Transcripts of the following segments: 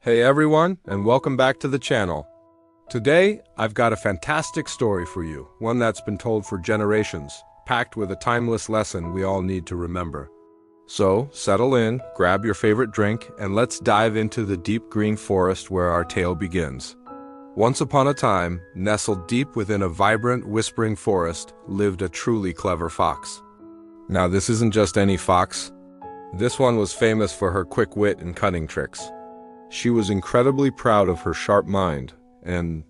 Hey everyone, and welcome back to the channel. Today, I've got a fantastic story for you, one that's been told for generations, packed with a timeless lesson we all need to remember. So, settle in, grab your favorite drink, and let's dive into the deep green forest where our tale begins. Once upon a time, nestled deep within a vibrant, whispering forest, lived a truly clever fox. Now, this isn't just any fox. This one was famous for her quick wit and cunning tricks. She was incredibly proud of her sharp mind, and,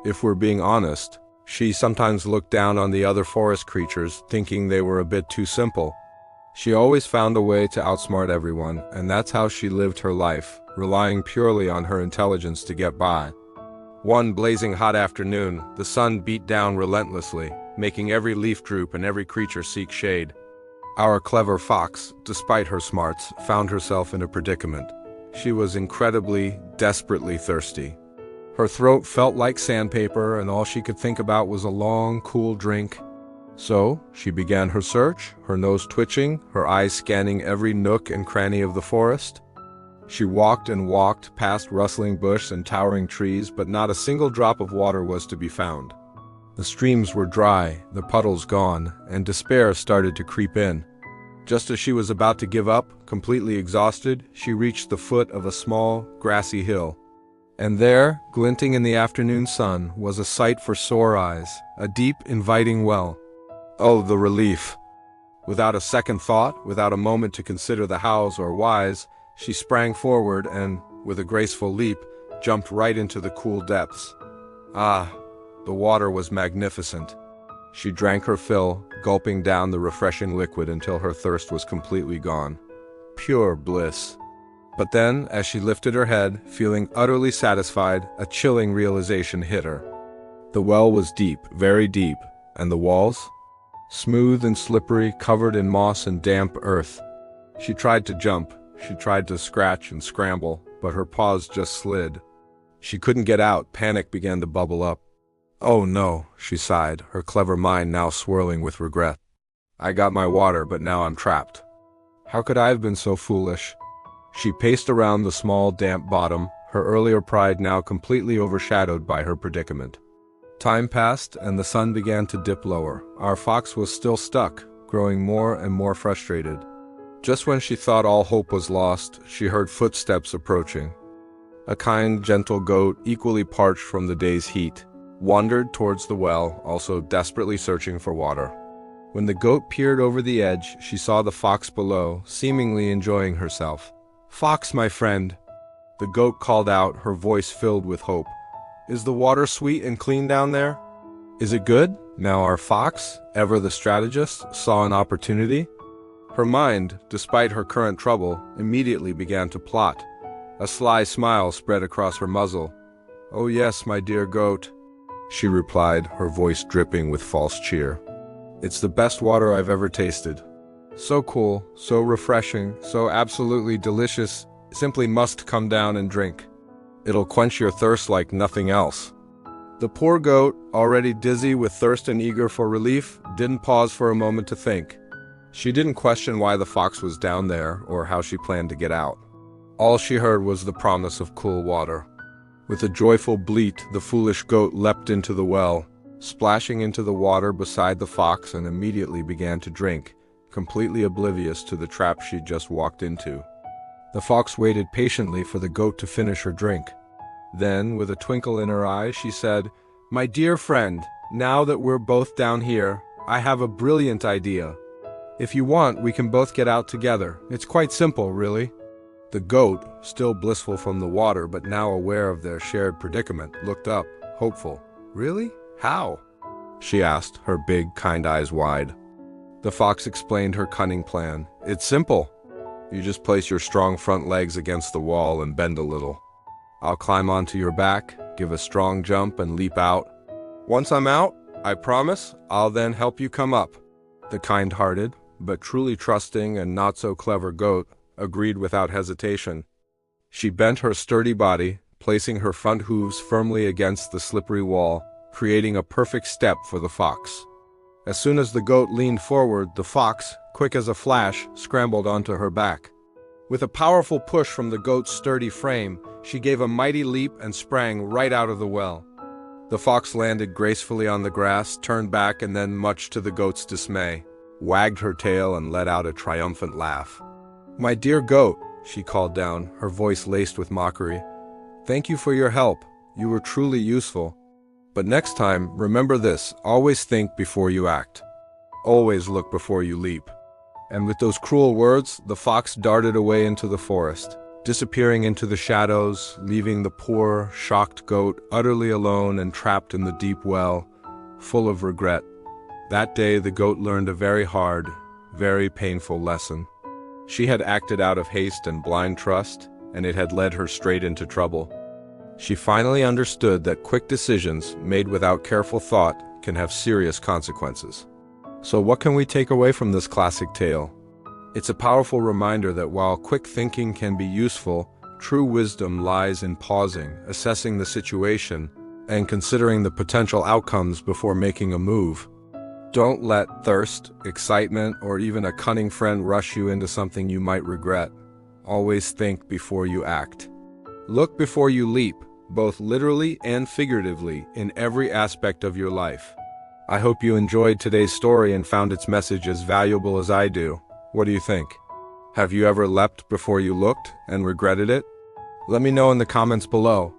if we're being honest, she sometimes looked down on the other forest creatures, thinking they were a bit too simple. She always found a way to outsmart everyone, and that's how she lived her life, relying purely on her intelligence to get by. One blazing hot afternoon, the sun beat down relentlessly, making every leaf droop and every creature seek shade. Our clever fox, despite her smarts, found herself in a predicament. She was incredibly, desperately thirsty. Her throat felt like sandpaper, and all she could think about was a long, cool drink. So, she began her search, her nose twitching, her eyes scanning every nook and cranny of the forest. She walked and walked past rustling bush and towering trees, but not a single drop of water was to be found. The streams were dry, the puddles gone, and despair started to creep in. Just as she was about to give up, completely exhausted, she reached the foot of a small, grassy hill. And there, glinting in the afternoon sun, was a sight for sore eyes, a deep, inviting well. Oh, the relief! Without a second thought, without a moment to consider the hows or whys, she sprang forward and, with a graceful leap, jumped right into the cool depths. Ah, the water was magnificent. She drank her fill, gulping down the refreshing liquid until her thirst was completely gone. Pure bliss. But then, as she lifted her head, feeling utterly satisfied, a chilling realization hit her. The well was deep, very deep, and the walls? Smooth and slippery, covered in moss and damp earth. She tried to jump, she tried to scratch and scramble, but her paws just slid. She couldn't get out, panic began to bubble up. Oh no, she sighed, her clever mind now swirling with regret. I got my water, but now I'm trapped. How could I have been so foolish? She paced around the small, damp bottom, her earlier pride now completely overshadowed by her predicament. Time passed, and the sun began to dip lower. Our fox was still stuck, growing more and more frustrated. Just when she thought all hope was lost, she heard footsteps approaching. A kind, gentle goat, equally parched from the day's heat, wandered towards the well, also desperately searching for water. When the goat peered over the edge, she saw the fox below, seemingly enjoying herself. "Fox, my friend," the goat called out, her voice filled with hope. "Is the water sweet and clean down there? Is it good?" Now our fox, ever the strategist, saw an opportunity. Her mind, despite her current trouble, immediately began to plot. A sly smile spread across her muzzle. "Oh yes, my dear goat," she replied, her voice dripping with false cheer. "It's the best water I've ever tasted. So cool, so refreshing, so absolutely delicious, simply must come down and drink. It'll quench your thirst like nothing else." The poor goat, already dizzy with thirst and eager for relief, didn't pause for a moment to think. She didn't question why the fox was down there or how she planned to get out. All she heard was the promise of cool water. With a joyful bleat, the foolish goat leapt into the well, splashing into the water beside the fox, and immediately began to drink, completely oblivious to the trap she'd just walked into. The fox waited patiently for the goat to finish her drink. Then, with a twinkle in her eye, she said, "My dear friend, now that we're both down here, I have a brilliant idea. If you want, we can both get out together. It's quite simple, really." The goat, still blissful from the water but now aware of their shared predicament, looked up, hopeful. "Really? How?" she asked, her big, kind eyes wide. The fox explained her cunning plan. "It's simple. You just place your strong front legs against the wall and bend a little. I'll climb onto your back, give a strong jump, and leap out. Once I'm out, I promise, I'll then help you come up." The kind-hearted, but truly trusting and not-so-clever goat agreed without hesitation. She bent her sturdy body, placing her front hooves firmly against the slippery wall, creating a perfect step for the fox. As soon as the goat leaned forward, the fox, quick as a flash, scrambled onto her back. With a powerful push from the goat's sturdy frame, she gave a mighty leap and sprang right out of the well. The fox landed gracefully on the grass, turned back, and then, much to the goat's dismay, wagged her tail and let out a triumphant laugh. "My dear goat," she called down, her voice laced with mockery, "thank you for your help. You were truly useful. But next time, remember this: always think before you act. Always look before you leap." And with those cruel words, the fox darted away into the forest, disappearing into the shadows, leaving the poor, shocked goat utterly alone and trapped in the deep well, full of regret. That day the goat learned a very hard, very painful lesson. She had acted out of haste and blind trust, and it had led her straight into trouble. She finally understood that quick decisions, made without careful thought, can have serious consequences. So what can we take away from this classic tale? It's a powerful reminder that while quick thinking can be useful, true wisdom lies in pausing, assessing the situation, and considering the potential outcomes before making a move. Don't let thirst, excitement, or even a cunning friend rush you into something you might regret. Always think before you act. Look before you leap, both literally and figuratively, in every aspect of your life. I hope you enjoyed today's story and found its message as valuable as I do. What do you think? Have you ever leapt before you looked and regretted it? Let me know in the comments below.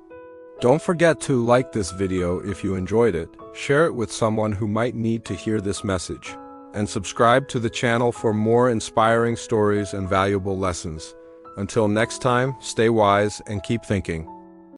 Don't forget to like this video if you enjoyed it, share it with someone who might need to hear this message, and subscribe to the channel for more inspiring stories and valuable lessons. Until next time, stay wise and keep thinking.